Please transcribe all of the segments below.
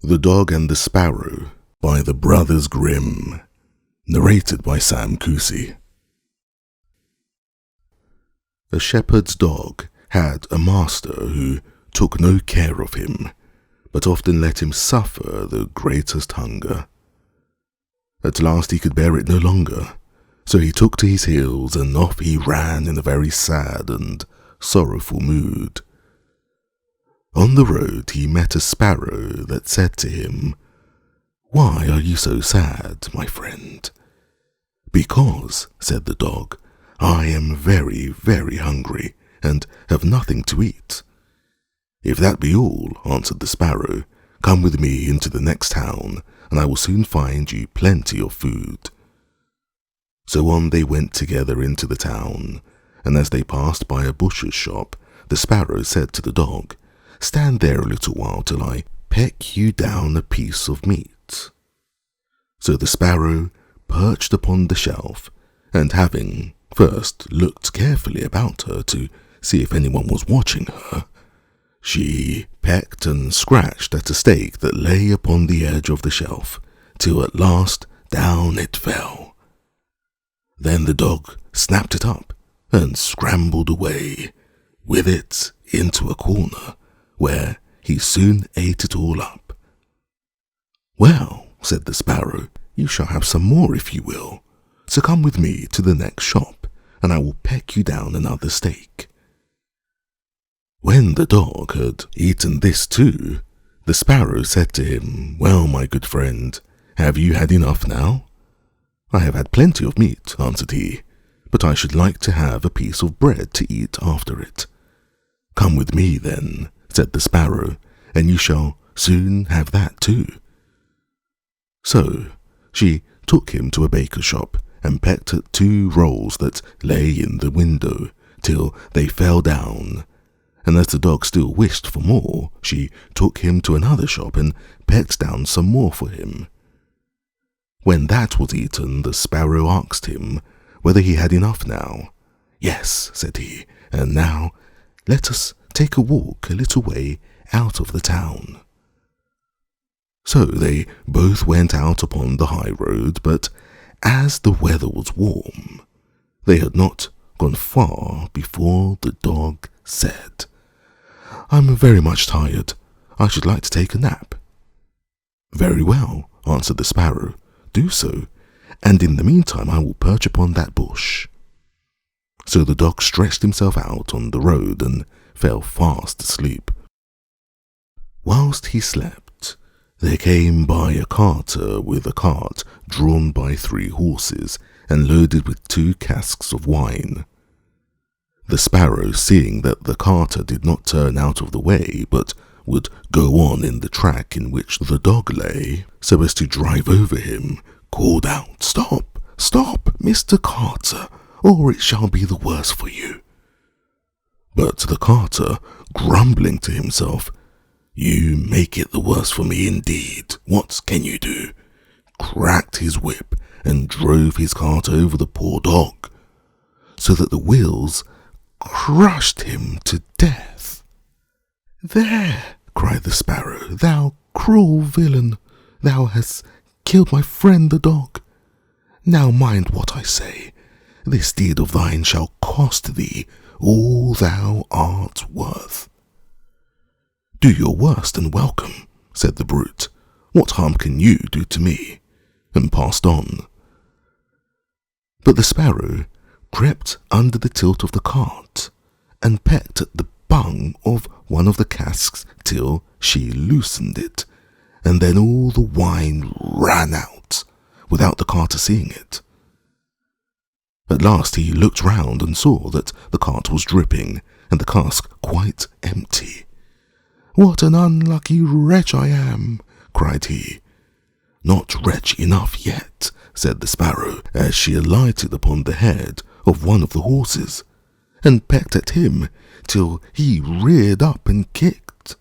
The Dog and the Sparrow by the Brothers Grimm. Narrated by Kusi. A shepherd's dog had a master who took no care of him, but often let him suffer the greatest hunger. At last he could bear it no longer, so he took to his heels and off he ran in a very sad and sorrowful mood. On the road he met a sparrow that said to him, "Why are you so sad, my friend?" "Because," said the dog, "I am very, very hungry, and have nothing to eat." "If that be all," answered the sparrow, "come with me into the next town, and I will soon find you plenty of food." So on they went together into the town, and as they passed by a butcher's shop, the sparrow said to the dog, "Stand there a little while till I peck you down a piece of meat." So the sparrow perched upon the shelf, and having first looked carefully about her to see if anyone was watching her, she pecked and scratched at a steak that lay upon the edge of the shelf, till at last down it fell. Then the dog snapped it up and scrambled away with it into a corner, where he soon ate it all up. "Well," said the sparrow, "you shall have some more if you will, so come with me to the next shop, and I will peck you down another steak." When the dog had eaten this too, the sparrow said to him, "Well, my good friend, have you had enough now?" "I have had plenty of meat," answered he, "but I should like to have a piece of bread to eat after it." "Come with me then," said the sparrow, "and you shall soon have that too." So she took him to a baker's shop and pecked at 2 rolls that lay in the window till they fell down, and as the dog still wished for more, she took him to another shop and pecked down some more for him. When that was eaten, the sparrow asked him whether he had enough now. "Yes," said he, "and now let us take a walk a little way out of the town." So they both went out upon the high road, but as the weather was warm, they had not gone far before the dog said, "I'm very much tired. I should like to take a nap." "Very well," answered the sparrow, "do so, and in the meantime I will perch upon that bush." So the dog stretched himself out on the road and fell fast asleep. Whilst he slept, there came by a carter with a cart drawn by 3 horses and loaded with 2 casks of wine. The sparrow, seeing that the carter did not turn out of the way, but would go on in the track in which the dog lay, so as to drive over him, called out, "Stop, stop, Mr. Carter, or it shall be the worse for you." But the carter, grumbling to himself, "You make it the worse for me indeed. What can you do?" cracked his whip and drove his cart over the poor dog, so that the wheels crushed him to death. "There," cried the sparrow, "thou cruel villain, thou hast killed my friend the dog. Now mind what I say. This deed of thine shall cost thee all thou art worth." "Do your worst and welcome," said the brute. "What harm can you do to me?" and passed on. But the sparrow crept under the tilt of the cart and pecked at the bung of one of the casks till she loosened it, and then all the wine ran out without the carter seeing it. At last he looked round and saw that the cart was dripping and the cask quite empty. "What an unlucky wretch I am!" cried he. "Not wretch enough yet," said the sparrow, as she alighted upon the head of one of the horses, and pecked at him till he reared up and kicked.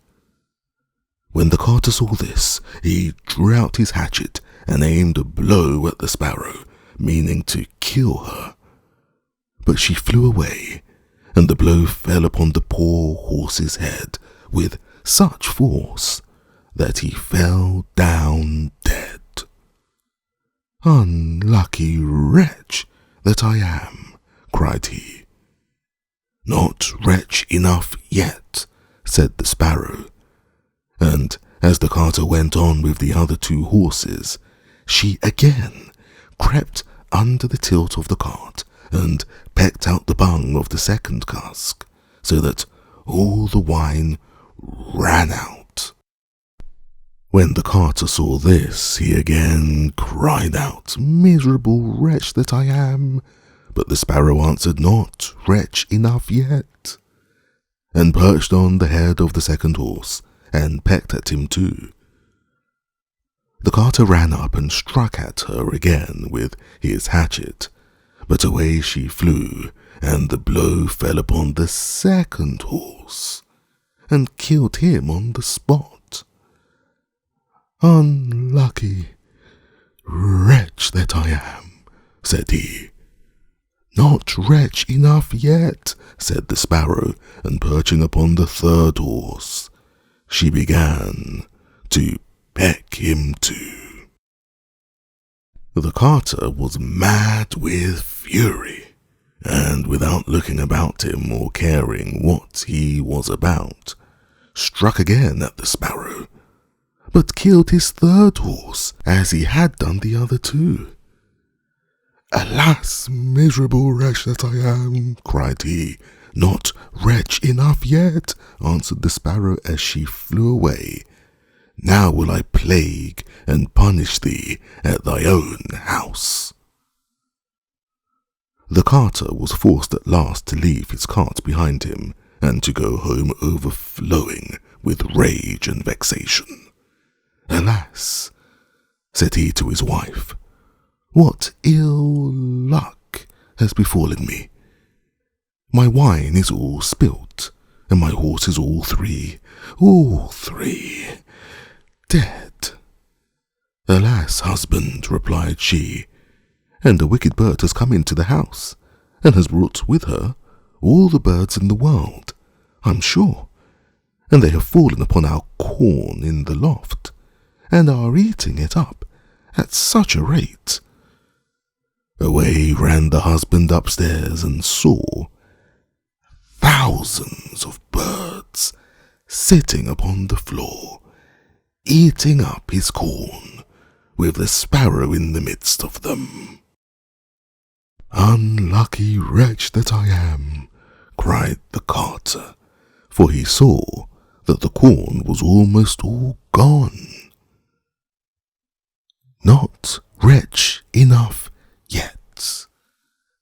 When the carter saw this, he drew out his hatchet and aimed a blow at the sparrow, meaning to kill her. But she flew away, and the blow fell upon the poor horse's head with such force that he fell down dead. "Unlucky wretch that I am," cried he. "Not wretch enough yet," said the Sparrow, and as the carter went on with the other 2 horses, she again crept under the tilt of the cart and pecked out the bung of the second cask, so that all the wine ran out. When the carter saw this, he again cried out, "Miserable wretch that I am!" But the Sparrow answered, "Not wretch enough yet," and perched on the head of the second horse, and pecked at him too. The carter ran up and struck at her again with his hatchet, but away she flew, and the blow fell upon the second horse, and killed him on the spot. "Unlucky wretch that I am," said he. "Not wretch enough yet," said the Sparrow, and perching upon the third horse, she began to peck him too. The carter was mad with fury, and without looking about him or caring what he was about, struck again at the Sparrow, but killed his third horse as he had done the other 2. "Alas, miserable wretch that I am," cried he. "Not wretch enough yet," answered the Sparrow as she flew away. "Now will I plague and punish thee at thy own house." The carter was forced at last to leave his cart behind him, and to go home overflowing with rage and vexation. "Alas," said he to his wife, "what ill luck has befallen me. My wine is all spilt, and my horses all three dead." "Alas, husband," replied she, "and a wicked bird has come into the house, and has brought with her all the birds in the world, I'm sure, and they have fallen upon our corn in the loft, and are eating it up at such a rate." Away ran the husband upstairs and saw thousands of birds sitting upon the floor, eating up his corn, with the Sparrow in the midst of them. "Unlucky wretch that I am," cried the carter, for he saw that the corn was almost all gone. "Not wretch enough yet,"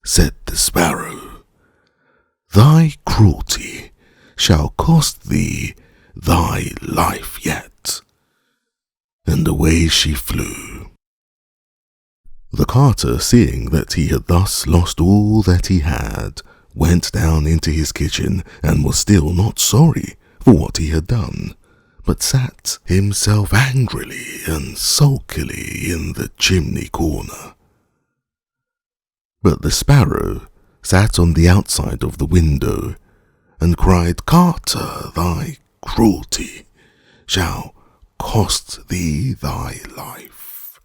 said the Sparrow. "Thy cruelty shall cost thee thy life yet." And away she flew. The carter, seeing that he had thus lost all that he had, went down into his kitchen, and was still not sorry for what he had done, but sat himself angrily and sulkily in the chimney corner. But the Sparrow sat on the outside of the window, and cried, "Carter, thy cruelty shall cost thee thy life."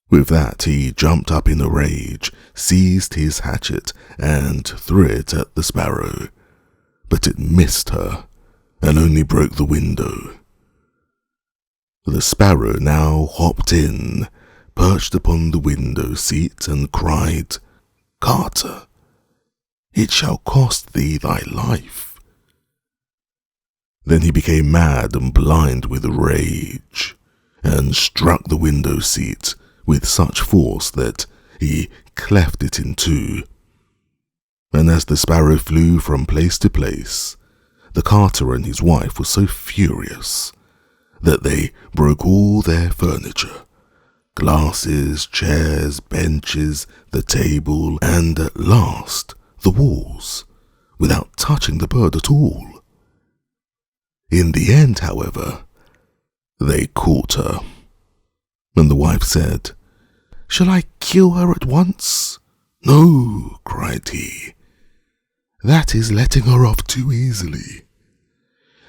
With that he jumped up in a rage, seized his hatchet, and threw it at the Sparrow, but it missed her, and only broke the window. The Sparrow now hopped in, perched upon the window seat, and cried, "Carter, it shall cost thee thy life." Then he became mad and blind with rage, and struck the window seat with such force that he cleft it in two. And as the Sparrow flew from place to place, the carter and his wife were so furious that they broke all their furniture, glasses, chairs, benches, the table, and at last the walls, without touching the bird at all. In the end, however, they caught her, and the wife said, "Shall I kill her at once?" "No," cried he, "that is letting her off too easily.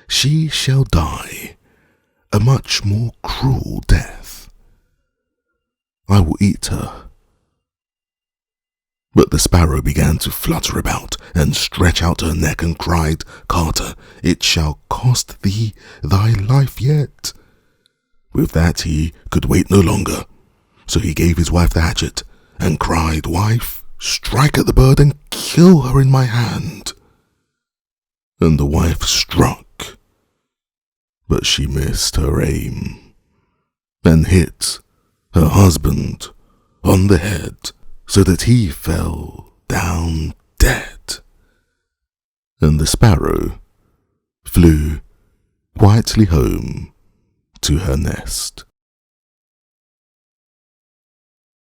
She shall die a much more cruel death. I will eat her." But the sparrow began to flutter about and stretch out her neck and cried, "Carter, it shall cost thee thy life yet." With that he could wait no longer, so he gave his wife the hatchet and cried, "Wife, strike at the bird and kill her in my hand." And the wife struck, but she missed her aim and hit her husband on the head, so that he fell down dead. And the sparrow flew quietly home to her nest.